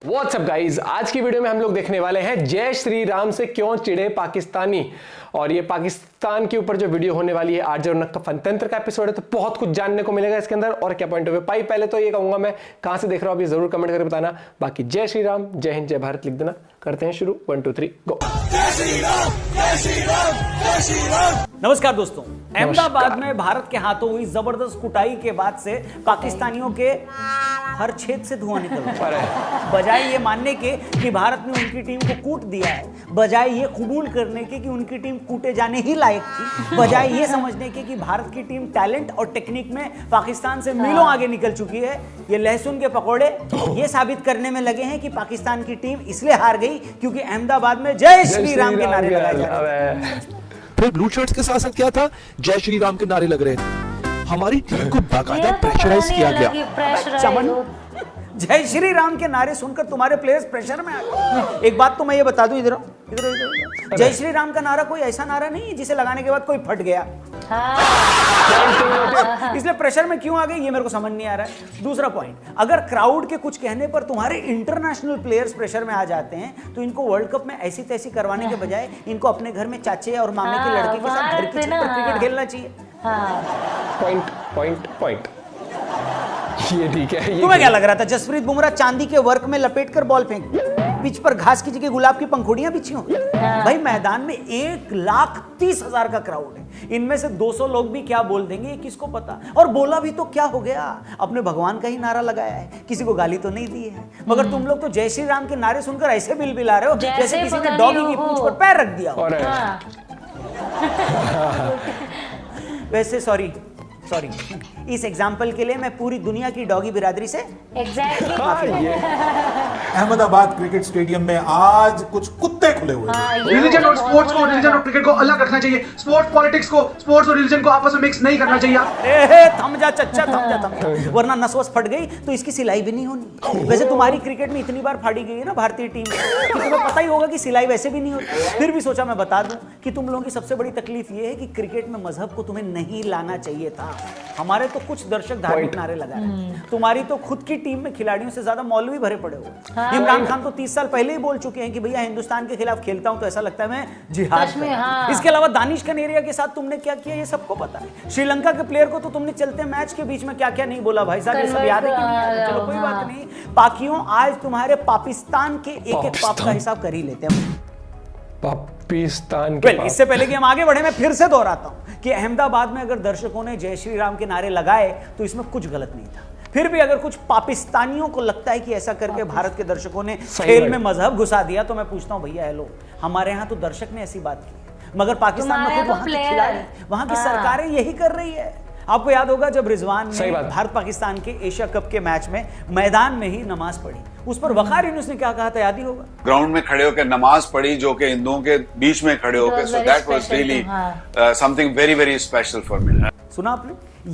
What's up guys, आज की video में हम लोग देखने वाले हैं जय श्री राम से क्यों चिढ़े पाकिस्तानी। और ये पाकिस्तान के ऊपर जो वीडियो होने वाली है आरजे रौनक का फनतंत्र का एपिसोड है, तो बहुत कुछ जानने को मिलेगा इसके अंदर। और क्या पॉइंट ऑफ व्यू पाई, पहले तो ये कहूंगा मैं कहां से देख रहा हूं आप ये जरूर कमेंट करके बताना। बाकी जय श्री राम, जय हिंद, जय भारत लिख देना। करते हैं शुरू, 1 2 3 गो। नमस्कार दोस्तों, अहमदाबाद में भारत के हाथों हुई जबरदस्त कुटाई के बाद से पाकिस्तानियों के हर छेद से धुआं निकल रहा है। बजाय ये मानने के कि भारत ने उनकी टीम को कूट दिया है, बजाय ये कबूल करने के कि उनकी टीम कूटे जाने ही लायक थी, बजाय ये समझने के कि भारत की टीम टैलेंट और टेक्निक में पाकिस्तान से मीलों आगे निकल चुकी है, ये लहसुन के पकौड़े ये साबित करने में लगे हैं कि पाकिस्तान की टीम इसलिए हार गई क्योंकि अहमदाबाद में जय श्री राम के नारे लगाए जा रहे हैं। फिर ब्लू शर्ट्स के साथ साथ क्या था, जय श्री राम के नारे लग रहे थे। हमारी टीम को बाकायदा प्रेशराइज किया गया। चमन, जय श्री राम के नारे सुनकर तुम्हारे प्लेयर्स प्रेशर में आ गए। एक बात तो मैं ये बता दूं, इधर जय श्री राम का नारा कोई ऐसा नारा नहीं है जिसे लगाने के बाद कोई फट गया। इसलिए प्रेशर में क्यों आ गई ये मेरे को समझ नहीं आ रहा है। दूसरा पॉइंट, अगर क्राउड के कुछ कहने पर तुम्हारे इंटरनेशनल प्लेयर्स प्रेशर में आ जाते हैं तो इनको वर्ल्ड कप में ऐसी तैसी करवाने के बजाय इनको अपने घर में चाचे और मामे के लड़के के साथ घर की छत पर क्रिकेट खेलना चाहिए। पॉइंट पॉइंट पॉइंट, ये ठीक है। तुम्हें क्या लग रहा था जसप्रीत बुमराह चांदी के वर्क में लपेटकर बॉल फेंक, पिच पर घास की जगह गुलाब की पंखुड़ियां बिछी हो? भाई मैदान में 1,30,000 का क्राउड है, इनमें से 200 लोग भी क्या बोल देंगे ये किसको पता। और बोला भी तो क्या हो गया, अपने भगवान का ही नारा लगाया है, किसी को गाली तो नहीं दी है। मगर तुम लोग तो जय श्री राम के नारे सुनकर ऐसे बिलबिला रहे हो जैसे किसी ने डॉगी की पूंछ पर पैर रख दिया हो। वैसे सॉरी, इस एग्जाम्पल के लिए मैं पूरी दुनिया की डॉगी बिरादरी से अहमदाबाद क्रिकेट स्टेडियम में आज कुछ कुत्ते खुले हुए हैं। रिलीजन और स्पोर्ट्स को, रिलीजन और क्रिकेट को अलग रखना चाहिए। स्पोर्ट्स पॉलिटिक्स को, स्पोर्ट्स और रिलीजन को आपस में मिक्स नहीं करना चाहिए। थम जा चच्चा, थम जा, वरना नसवस फट गई तो इसकी सिलाई भी नहीं होनी। वैसे तुम्हारी क्रिकेट में इतनी बार फाड़ी गई है ना भारतीय टीम कि तुम्हें पता ही होगा कि सिलाई वैसे भी नहीं होती। फिर भी सोचा मैं बता दूं कि तुम लोगों की सबसे बड़ी तकलीफ ये है कि क्रिकेट में मजहब को तुम्हें नहीं लाना चाहिए था। हमारे तो कुछ दर्शक धार्मिक नारे लगा रहे हैं, तुम्हारी तो खुद की टीम में खिलाड़ियों से ज्यादा मौलवी भरे पड़े हुए। इमरान खान तो 30 साल पहले ही बोल चुके हैं कि भैया हिंदुस्तान के खिलाफ खेलता हूं तो ऐसा लगता है मैं जिहाद कर रहा हूं। इसके अलावा दानिश कनेरिया के साथ तुमने क्या किया ये सबको पता है। श्रीलंका के प्लेयर को तो तुमने चलते मैच के बीच में क्या क्या नहीं बोला भाई साहब, ये सब याद है कि नहीं याद? चलो कोई बात नहीं, पाकियों आज तुम्हारे पाकिस्तान के एक एक पाप का हिसाब कर ही लेते हैं। पाकिस्तान के इससे पहले कि हम आगे बढ़े मैं फिर से दोहराता हूं कि अहमदाबाद में अगर दर्शकों ने जय श्री राम के नारे लगाए तो इसमें कुछ गलत नहीं था। फिर भी अगर कुछ पाकिस्तानियों को लगता है कि ऐसा करके भारत के दर्शकों ने खेल में मजहब घुसा दिया तो मैं पूछता हूं भैया हेलो, हमारे यहां तो दर्शक ने ऐसी बात की, मगर पाकिस्तान में खुद वहां के खिलाड़ी, वहां की सरकारें यही कर रही है। आपको याद होगा जब रिजवान ने भारत पाकिस्तान के एशिया कप के मैच में मैदान में ही नमाज पढ़ी, उस पर वकार यूनुस ने क्या कहा था याद ही होगा? ग्राउंड में खड़े होकर नमाज पढ़ी जो कि हिंदुओं के बीच में खड़े होकर, so that was really something very very special for me. सुना आपने?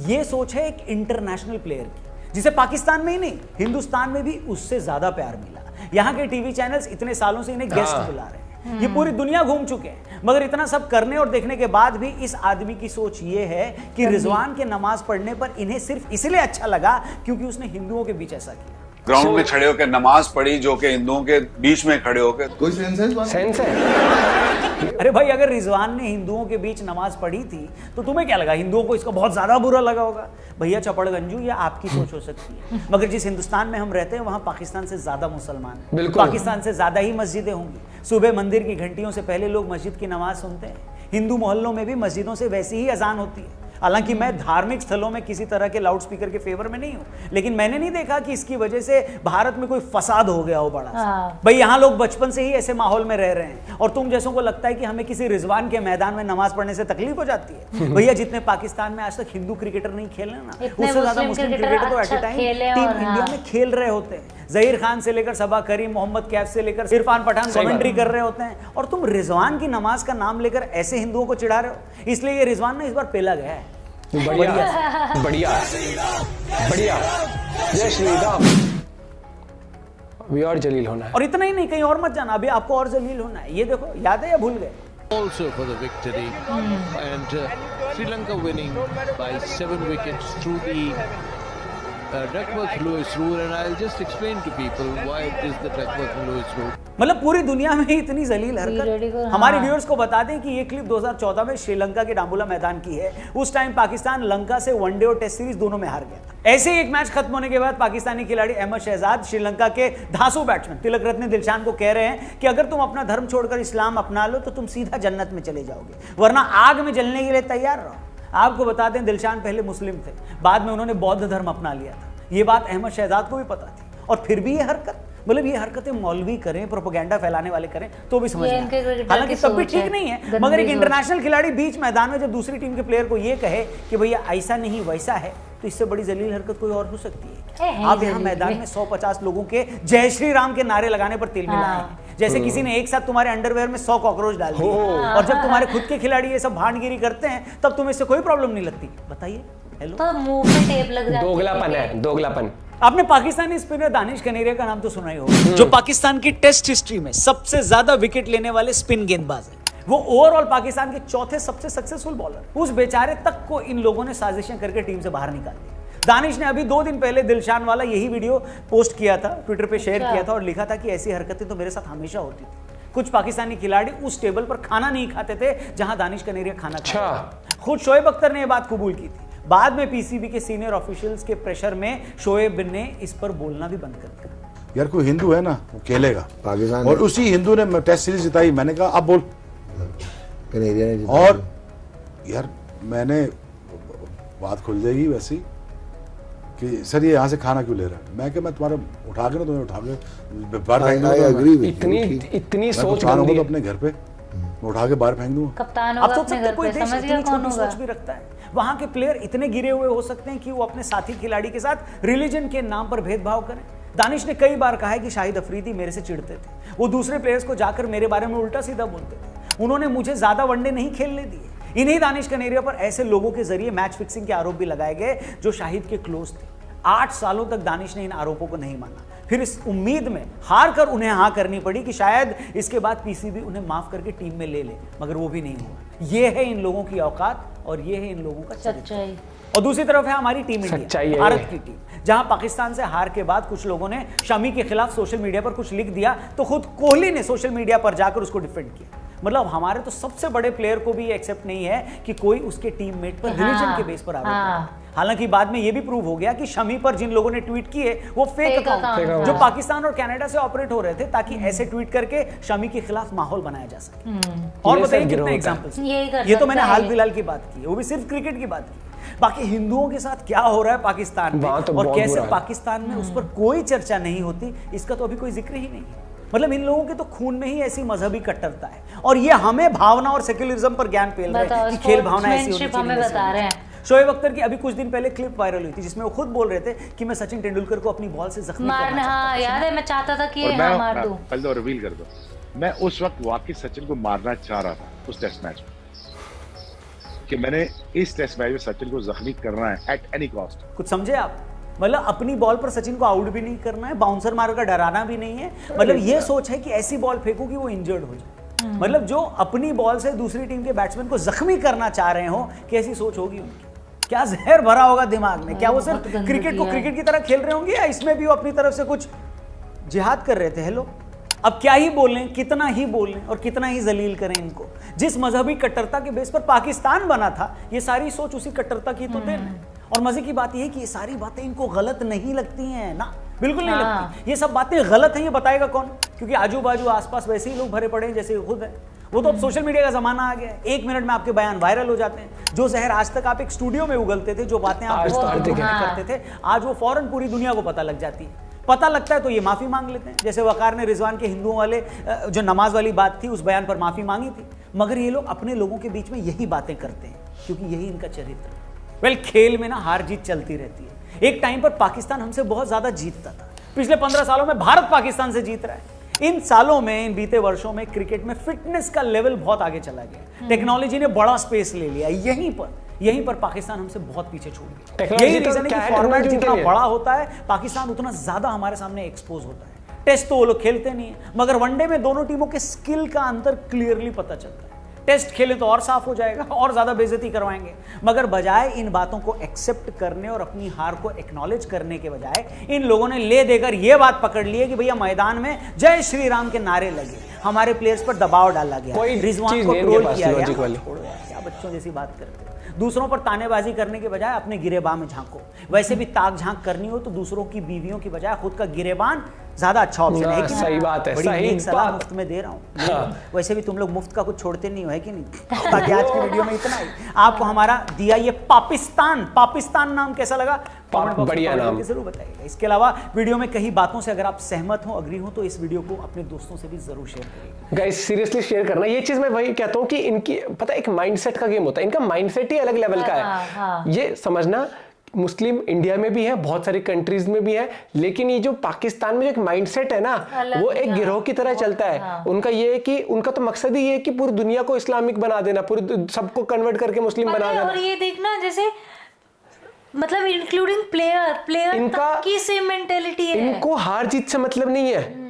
ये सोच है एक इंटरनेशनल प्लेयर की जिसे पाकिस्तान में ही नहीं हिंदुस्तान में भी उससे ज्यादा प्यार मिला। यहाँ के टीवी चैनल्स इतने सालों से इन्हें गेस्ट बुला रहे हैं, ये पूरी दुनिया घूम चुके हैं, मगर इतना सब करने और देखने के बाद भी इस आदमी की सोच ये है कि रिजवान के नमाज पढ़ने पर इन्हें सिर्फ इसलिए अच्छा लगा क्योंकि उसने हिंदुओं के बीच ऐसा किया। ग्राउंड में खड़े होकर नमाज पढ़ी जो कि हिंदुओं के बीच में खड़े होकर, कोई सेंस है? अरे भाई अगर रिजवान ने हिंदुओं के बीच नमाज पढ़ी थी तो तुम्हें क्या लगा हिंदुओं को इसका बहुत ज्यादा बुरा लगा होगा? भैया चपड़गंजू, ये आपकी सोच हो सकती है, मगर जिस हिंदुस्तान में हम रहते हैं वहां पाकिस्तान से ज्यादा मुसलमान हैं, पाकिस्तान से ज्यादा ही मस्जिदें होंगी। सुबह मंदिर की घंटियों से पहले लोग मस्जिद की नमाज सुनते हैं। हिंदू मोहल्लों में भी मस्जिदों से वैसी ही अजान होती है। हालांकि मैं धार्मिक स्थलों में किसी तरह के लाउड स्पीकर के फेवर में नहीं हूं, लेकिन मैंने नहीं देखा कि इसकी वजह से भारत में कोई फसाद हो गया हो बड़ा सा। भाई यहाँ लोग बचपन से ही ऐसे माहौल में रह रहे हैं और तुम जैसों को लगता है कि हमें किसी रिजवान के मैदान में नमाज पढ़ने से तकलीफ हो जाती है। भैया जितने पाकिस्तान में आज तक हिंदू क्रिकेटर नहीं खेले ना, उससे ज्यादा मुस्लिम क्रिकेटर तो at a time team India में खेल रहे होते हैं। जहीर खान से लेकर सबा करीम, मोहम्मद कैफ से लेकर इरफान पठान कमेंट्री कर रहे होते हैं, और तुम रिजवान की नमाज का नाम लेकर ऐसे हिंदुओं को चिढ़ा रहे हो। इसलिए ये रिजवान ना इस बार पेला गया है। बढ़िया बढ़िया बढ़िया, जय श्री राम। अभी और जलील होना है, और इतना ही नहीं, कहीं और मत जाना, अभी आपको और जलील होना है। ये देखो, याद है या भूल गए? Also for the victory and Sri Lanka winning by 7 wickets through the Duckworth-Lewis rule, and I'll just explain to people why it is the Duckworth-Lewis rule. मतलब पूरी दुनिया में इतनी जलील हरकत। हमारे व्यूअर्स को बता दें कि ये क्लिप 2014 में श्रीलंका के डांबुला मैदान की है। उस टाइम पाकिस्तान लंका से वनडे और टेस्ट सीरीज दोनों में हार गया था। ऐसे ही एक मैच खत्म होने के बाद पाकिस्तानी खिलाड़ी अहमद शहजाद श्रीलंका के धांसू बैट्समैन तिलक रत्ने दिलशान को कह रहे हैं कि अगर तुम अपना धर्म छोड़कर इस्लाम अपना लो तो तुम सीधा जन्नत में चले जाओगे, वरना आग में जलने के लिए तैयार रहो। आपको बता दें दिलशान पहले मुस्लिम थे, बाद में उन्होंने बौद्ध धर्म अपना लिया था। ये बात अहमद शहजाद को भी पता थी, और फिर भी ये हरकत, मतलब ये हरकतें मौलवी करें, प्रोपेगेंडा फैलाने वाले करें तो भी समझ में, हालांकि तब भी ठीक नहीं है। मगर एक इंटरनेशनल खिलाड़ी बीच मैदान में जब दूसरी टीम के प्लेयर को ये कहे कि भैया ऐसा नहीं वैसा है, तो इससे बड़ी जलील हरकत कोई और हो सकती है? आप यहाँ मैदान में 150 लोगों के जय श्री राम के नारे लगाने पर तिल मिलाए हैं, जैसे किसी ने एक साथ तुम्हारे अंडरवेयर में 100 कॉकरोच डाल दिए, और जब तुम्हारे खुद के खिलाड़ी ये सब भांडगिरी करते हैं तब तुम्हें इससे कोई प्रॉब्लम नहीं लगती। बताइए। हेलो, तो मुंह पे टेप लग जाती है। दोगलापन है, दोगलापन। आपने पाकिस्तानी स्पिनर दानिश कनेरिया का नाम तो सुना ही होगा, जो पाकिस्तान की टेस्ट हिस्ट्री में सबसे ज्यादा विकेट लेने वाले स्पिन गेंदबाज है। वो ओवरऑल पाकिस्तान के चौथे सबसे सक्सेसफुल बॉलर। उस बेचारे तक को इन लोगों ने साजिशें करके टीम से बाहर निकाल दिया। दानिश ने अभी 2 दिन पहले दिलशान वाला यही वीडियो पोस्ट किया था, ट्विटर पे शेयर किया था, और लिखा था कि ऐसी हरकतें तो मेरे साथ हमेशा होती थी। कुछ पाकिस्तानी खिलाड़ी उस टेबल पर खाना नहीं खाते थे जहां दानिश कनेरिया खाना खाता था। खुद शोएब अख्तर ने यह बात कबूल की थी। बाद में पीसीबी के सीनियर ऑफिशियल्स के प्रेशर में शोएब ने इस पर बोलना भी बंद कर दिया। यार कोई हिंदू है ना, वो खेलेगा पाकिस्तान, और उसी हिंदू ने टेस्ट सीरीज जिताई। मैंने कहा अब बोल, और यार मैंने बात खुल जाएगी वैसी कि सर ये यहाँ से खाना क्यों ले रहा है। मैं क्या, मैं तुम्हारे उठा के ना, तुम्हें उठा के बाहर फेंक दूंगा। इतनी सोच गंदी है अपने घर पे, मैं उठा के बाहर फेंक दूंगा। कप्तान होगा अपने घर पे, समझ गया कौन होगा। सोच भी रखता है। वहां के प्लेयर इतने गिरे हुए हो सकते हैं कि वो अपने साथी खिलाड़ी के साथ रिलीजन के नाम पर भेदभाव करें। दानिश ने कई बार कहा है कि शाहिद अफरीदी मेरे से चिढ़ते थे, वो दूसरे प्लेयर्स को जाकर मेरे बारे में उल्टा सीधा बोलते थे, उन्होंने मुझे ज्यादा वनडे नहीं खेलने दिए। इन्हीं दानिश कनेरिया पर ऐसे लोगों के जरिए मैच फिक्सिंग के आरोप भी लगाए गए जो शाहिद के क्लोज थे। 8 सालों तक दानिश ने इन आरोपों को नहीं माना, फिर इस उम्मीद में हार कर उन्हें हाँ करनी पड़ी कि शायद इसके बाद पीसीबी उन्हें माफ करके टीम में ले ले, मगर वो भी नहीं हुआ। ये है इन लोगों की औकात और ये है इन लोगों का सच्चाई। और दूसरी तरफ है हमारी टीम इंडिया, भारत की टीम, जहां पाकिस्तान से हार के बाद कुछ लोगों ने शमी के खिलाफ सोशल मीडिया पर कुछ लिख दिया तो खुद कोहली ने सोशल मीडिया पर जाकर उसको डिफेंड किया। मतलब हमारे तो सबसे बड़े प्लेयर को भी एक्सेप्ट नहीं है कि कोई उसके टीममेट पर रिलीजन के बेस पर आरोप लगाए। हालांकि बाद में यह भी प्रूव हो गया कि शमी पर जिन लोगों ने ट्वीट किए वो फेक अकाउंट जो पाकिस्तान और कनाडा से ऑपरेट हो रहे थे, ताकि ऐसे ट्वीट करके शमी के खिलाफ माहौल बनाया जा सके। और बताइए कितने एग्जांपल्स। ये तो मैंने हाल फिलहाल की बात की, वो भी सिर्फ क्रिकेट की बात की। बाकी हिंदुओं के साथ क्या हो रहा है पाकिस्तान में और कैसे पाकिस्तान में उस पर कोई चर्चा नहीं होती, इसका तो अभी कोई जिक्र ही नहीं है। मतलब इन लोगों के तो खून में ही ऐसी मजहबी कट्टरता है, और ये हमें भावना और सेक्युलरिज्म पर ज्ञान पेल रहे हैं कि खेल भावना ऐसी होनी चाहिए। शोएब अख्तर की अभी कुछ दिन पहले क्लिप वायरल हुई थी जिसमें वो खुद बोल रहे थे कि मैं सचिन तेंदुलकर को अपनी बॉल से जख्मी करना चाहता था। याद है, मैं चाहता था कि हाँ मार दूं। पहले तो रिवील कर दो, मैं उस वक्त वाकई सचिन को मारना चाह रहा था उस टेस्ट मैच में, कि मैंने इस टेस्ट मैच में सचिन को जख्मी करना है एट एनी कॉस्ट। कुछ समझे आप? मतलब अपनी बॉल पर सचिन को आउट भी नहीं करना है, बाउंसर मारकर डराना भी नहीं है। मतलब ये सोच है कि ऐसी बॉल फेंकू कि वो इंजर्ड हो जाए। मतलब जो अपनी बॉल से दूसरी टीम के बैट्समैन को जख्मी करना चाह रहे हो, कैसी सोच होगी उनकी? क्या जहर भरा होगा दिमाग में? क्या वो सिर्फ क्रिकेट को क्रिकेट की तरह खेल रहे होंगे या इसमें भी वो अपनी तरफ से कुछ जिहाद कर रहे थे? हेलो, अब क्या ही बोलें, कितना ही बोलें और कितना ही जलील करें इनको। जिस मजहबी कट्टरता के बेस पर पाकिस्तान बना था, ये सारी सोच उसी कट्टरता की तो देन है। और मजे की बात यह है कि ये सारी बातें इनको गलत नहीं लगती हैं ना, बिल्कुल नहीं लगती। ये सब बातें गलत हैं, ये बताएगा कौन? क्योंकि आजू बाजू आसपास वैसे ही लोग भरे पड़े हैं जैसे खुद है। वो तो अब सोशल मीडिया का जमाना आ गया है, 1 मिनट में आपके बयान वायरल हो जाते हैं। जो जहर आज तक आप एक स्टूडियो में उगलते थे, जो बातें आप करते थे, आज वो फौरन पूरी दुनिया को पता लग जाती है। पता लगता है तो ये माफी मांग लेते हैं। जैसे वकार ने रिजवान के हिंदुओं वाले जो नमाज वाली बात थी, उस बयान पर माफी मांगी थी। मगर ये लोग अपने लोगों के बीच में यही बातें करते हैं क्योंकि यही इनका चरित्र। वेल, खेल में ना हार जीत चलती रहती है। एक टाइम पर पाकिस्तान हमसे बहुत ज्यादा जीतता था। पिछले 15 सालों में भारत पाकिस्तान से जीत रहा है। इन सालों में, इन बीते वर्षों में क्रिकेट में फिटनेस का लेवल बहुत आगे चला गया। टेक्नोलॉजी ने बड़ा स्पेस ले लिया। यहीं पर पाकिस्तान हमसे बहुत पीछे छूट गया। यही रीजन है कि फॉर्मेट जितना बड़ा होता है, पाकिस्तान उतना ज्यादा हमारे सामने एक्सपोज होता है। टेस्ट तो वो लोग खेलते नहीं है, मगर वनडे में दोनों टीमों के स्किल का अंतर क्लियरली पता चलता है। टेस्ट खेलें तो और साफ हो जाएगा, और ज्यादा बेइज्जती करवाएंगे। मगर बजाय इन बातों को एक्सेप्ट करने और अपनी हार को एक्नॉलेज करने के बजाय इन लोगों ने ले देकर यह बात पकड़ ली है कि भैया मैदान में जय श्री राम के नारे लगे, हमारे प्लेयर्स पर दबाव डाला गया, रिजवान को ट्रोल किया गया। छोड़ो यार, क्या बच्चों जैसी बात करते हो। दूसरों पर तानेबाजी करने के बजाय अपने गिरेबान में झांको। वैसे भी ताक झांक करनी हो तो दूसरों की बीवियों की बजाय खुद का गिरेबान ज्यादा अच्छा ऑप्शन है कि सही बात है, बड़ी नेक सलाह मुफ्त में दे रहा हूँ। वैसे भी तुम लोग मुफ्त का कुछ छोड़ते नहीं हो, है कि नहीं? बाकी आज की वीडियो में इतना ही। आपको हमारा दिया ये पाकिस्तान नाम कैसा लगा? कमेंट बॉक्स बढ़िया नाम जरूर बताइएगा। इसके अलावा वीडियो में कई बातों से अगर आप सहमत हो, अग्री हो, तो इस वीडियो को अपने दोस्तों से भी जरूर शेयर करिएगा। गाइस सीरियसली शेयर करना। ये चीज मैं वही कहता हूँ कि इनकी पता है एक माइंडसेट का गेम होता है, इनका माइंडसेट ही अलग लेवल का है। ये समझना मुस्लिम इंडिया में भी है, बहुत सारी कंट्रीज में भी है, लेकिन ये जो पाकिस्तान में जो एक माइंडसेट है ना, वो एक गिरोह की तरह चलता है। उनका ये है कि उनका तो मकसद ही ये है कि पूरी दुनिया को इस्लामिक बना देना, पूरी सबको कन्वर्ट करके मुस्लिम बना देना। और ये देखना जैसे मतलब इंक्लूडिंग प्लेयर इनका की सेम मेंटेलिटी है। इनको हार जीत से मतलब नहीं है,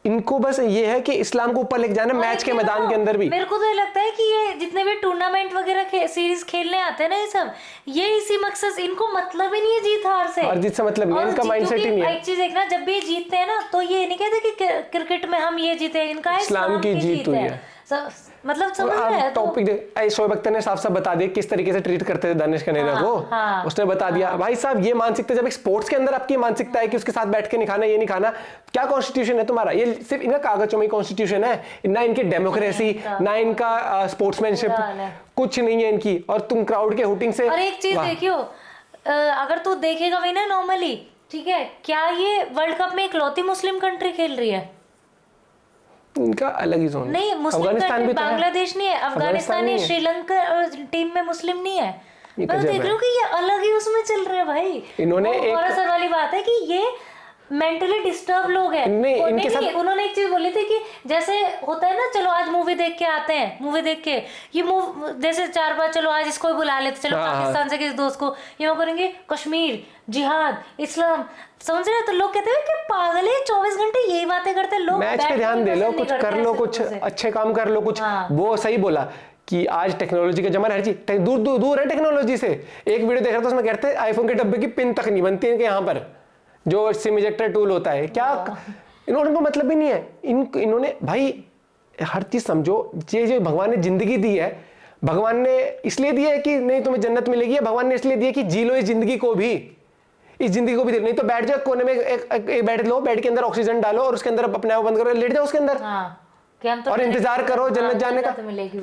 इनको बस ये है कि इस्लाम को ऊपर लेके जाना मैच के मैदान के अंदर भी। मेरे को तो ये लगता है कि ये जितने भी टूर्नामेंट वगैरह सीरीज खेलने आते हैं ना, ये सब ये इसी मकसद, इनको मतलब ही नहीं है जीत हार से। हार जीत से मतलब नहीं, इनका माइंडसेट ही नहीं है। एक चीज देखना, जब भी जीतते हैं ना तो ये नहीं कहते कि क्रिकेट में हम ये जीते, इनका इस्लाम की जीत हुई है। मतलब समझ रहे हैं? टॉपिक शोएब अख्तर ने साफ साफ बता दिया किस तरीके से ट्रीट करते थे दानिश कनेरिया को। उसने बता दिया भाई साहब ये मानसिकता, जब एक स्पोर्ट्स के अंदर आपकी मानसिकता है कि उसके साथ बैठ के नहीं खाना, ये नहीं खाना, क्या कॉन्स्टिट्यूशन है तुम्हारा? ये सिर्फ इनका कागजों में कॉन्स्टिट्यूशन है, ना इनकी डेमोक्रेसी, ना इनका स्पोर्ट्समैनशिप, कुछ नहीं है इनकी। और तुम क्राउड के हुटिंग से। और एक चीज देखियो, अगर तू देखेगा भी ना नॉर्मली, ठीक है, क्या ये वर्ल्ड कप में इकलौती मुस्लिम कंट्री खेल रही है? इनका अलग ही जोन नहीं, मुस्लिम कंट्री बांग्लादेश नहीं है, अफगानिस्तान नहीं, श्रीलंका टीम में मुस्लिम नहीं है। मैं देख रही हूँ कि ये अलग ही उसमें चल रहे हैं भाई। इन्होंने एक असर वाली बात है कि ये मेंटली डिस्टर्ब लोग हैं। इनके साथ उन्होंने एक चीज बोली थी कि जैसे होता है ना, चलो आज मूवी देख के आते हैं, मूवी देख के ये जैसे 4 बार चलो आज इसको भी बुला लेते, चलो पाकिस्तान से किसी दोस्त को ये करेंगे, कश्मीर, जिहाद, इस्लाम, समझ रहे? तो लोग कहते हैं कि पागल है, 24 घंटे यही बातें करते हैं लोग। मैच पे ध्यान दे लो, कुछ कर लो, कुछ अच्छे काम कर लो, कुछ। वो सही बोला कि आज टेक्नोलॉजी का जमाना, हर चीज दूर है टेक्नोलॉजी से। एक वीडियो देख रहा था, उसमें कहते हैं आईफोन के डब्बे की पिन तक नहीं बनती है यहाँ पर, जो सिम इजेक्टर टूल होता है। क्या इन्होंने मतलब ही नहीं है। इन्होंने भाई हर चीज समझो, जो भगवान ने जिंदगी दी है, भगवान ने इसलिए दी है कि नहीं तुम्हें जन्नत मिलेगी, भगवान ने इसलिए दी है कि जी लो इस जिंदगी को भी, इस जिंदगी को भी। नहीं तो बैठ जाओ कोने में, एक बेड लो, बेड के अंदर ऑक्सीजन डालो और उसके अंदर अपने आप बंद करो, लेट जाओ उसके अंदर और इंतजार करो जन्नत जाने का।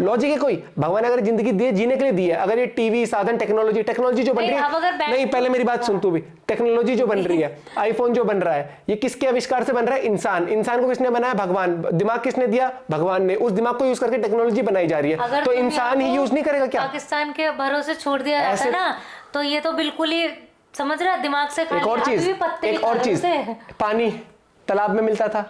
लॉजिक है कोई? भगवान अगर जिंदगी दी जीने के लिए दी है, अगर ये टीवी साधन टेक्नोलॉजी जो बन रही है, नहीं पहले मेरी बात सुन तू भी, टेक्नोलॉजी जो बन रही है, आईफोन जो बन रहा है, ये किसके आविष्कार से बन रहा है? इंसान को किसने बनाया? भगवान। दिमाग किसने दिया? भगवान ने। उस दिमाग को यूज करके टेक्नोलॉजी बनाई जा रही है, तो इंसान ही यूज नहीं करेगा क्या? पाकिस्तान के भरोसे छोड़ दिया जाता है ना, तो ये तो बिल्कुल ही समझ रहा, दिमाग से। एक और चीज, पानी तालाब में मिलता था,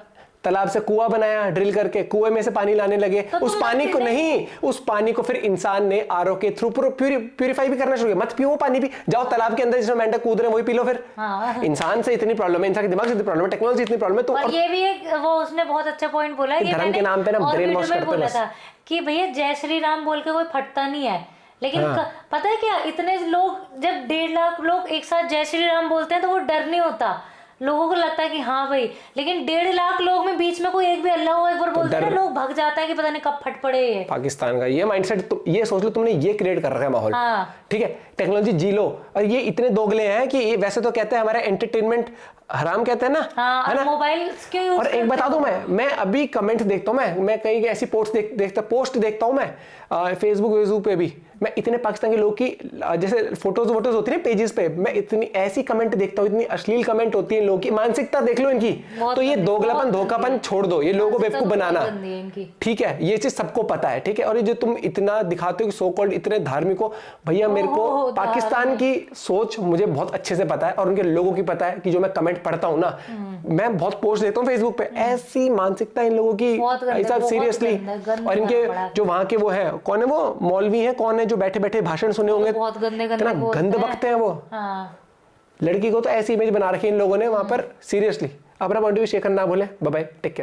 तालाब से कुआं बनाया ड्रिल करके, कुएं में से पानी लाने लगे। तो उस पानी को नहीं, उस पानी को फिर इंसान ने आरओ के थ्रू प्यूरिफाई भी करना शुरू किया। मत पियो पानी भी, जाओ तालाब के अंदर जिसमें मेंढक कूद रहे हैं वही पी लो फिर। इंसान से इतनी प्रॉब्लम है, इंसान के दिमाग से इतनी प्रॉब्लम है, टेक्नोलॉजी इतनी प्रॉब्लम है। तो और ये भी एक वो उसने बहुत अच्छा पॉइंट बोला है, धर्म के नाम पे ना ब्रेन वॉश करते हैं कि भैया जय श्री राम बोल के कोई फटता नहीं है, लेकिन पता है क्या, इतने लोग जब 1.5 लाख लोग एक साथ जय श्री राम बोलते हैं तो वो डर नहीं होता, लोगों को लगता है कि हाँ भाई, लेकिन 1.5 लाख लोग में बीच में कोई एक भी अल्लाह अकबर बोलता है, लोग भाग जाता है कि पता नहीं कब फट पड़े। पाकिस्तान का ये माइंडसेट, तो ये सोच लो तुमने ये क्रिएट कर रखा है माहौल, ठीक है? टेक्नोलॉजी जी लो, और ये इतने दोगले हैं कि ये वैसे तो कहते हैं हमारा एंटरटेनमेंट हराम कहते हैं ना, है ना? मोबाइल क्यों यूज? और एक बता दूं, मैं अभी कमेंट देखता हूं, मैं कहीं ऐसी पोस्ट देखता हूं, मैं फेसबुक पे भी, मैं इतने पाकिस्तान के लोग की जैसे फोटोज होती है पेजेस पे, मैं इतनी ऐसी कमेंट देखता हूं, इतनी अश्लील कमेंट होती है लोगों की। मानसिकता देख लो इनकी। तो ये दोगलापन धोखापन छोड़ दो, ये लोगों को बेवकूफ बनाना, ठीक है? ये चीज सबको पता है, ठीक है? और ये जो तुम इतना दिखाते हो कि सो कॉल्ड इतने धार्मिक हो, भैया मेरे को पाकिस्तान की सोच मुझे बहुत अच्छे से पता है, और उनके लोगों की पता है कि जो मैं कमेंट पढ़ता हूँ ना, मैं बहुत पोस्ट देता हूँ फेसबुक पे, ऐसी मानसिकता इन लोगों की, ऐसा सीरियसली। और इनके जो वहां के वो है, कौन है वो मौलवी है, कौन है जो बैठे बैठे भाषण सुने होंगे, इतना गंद बकते हैं वो। लड़की को तो ऐसी इमेज बना रखी इन लोगों ने वहां पर, सीरियसली। अपना पॉइंट ऑफ व्यू शेयर करना ना भूले। Bye bye, take care.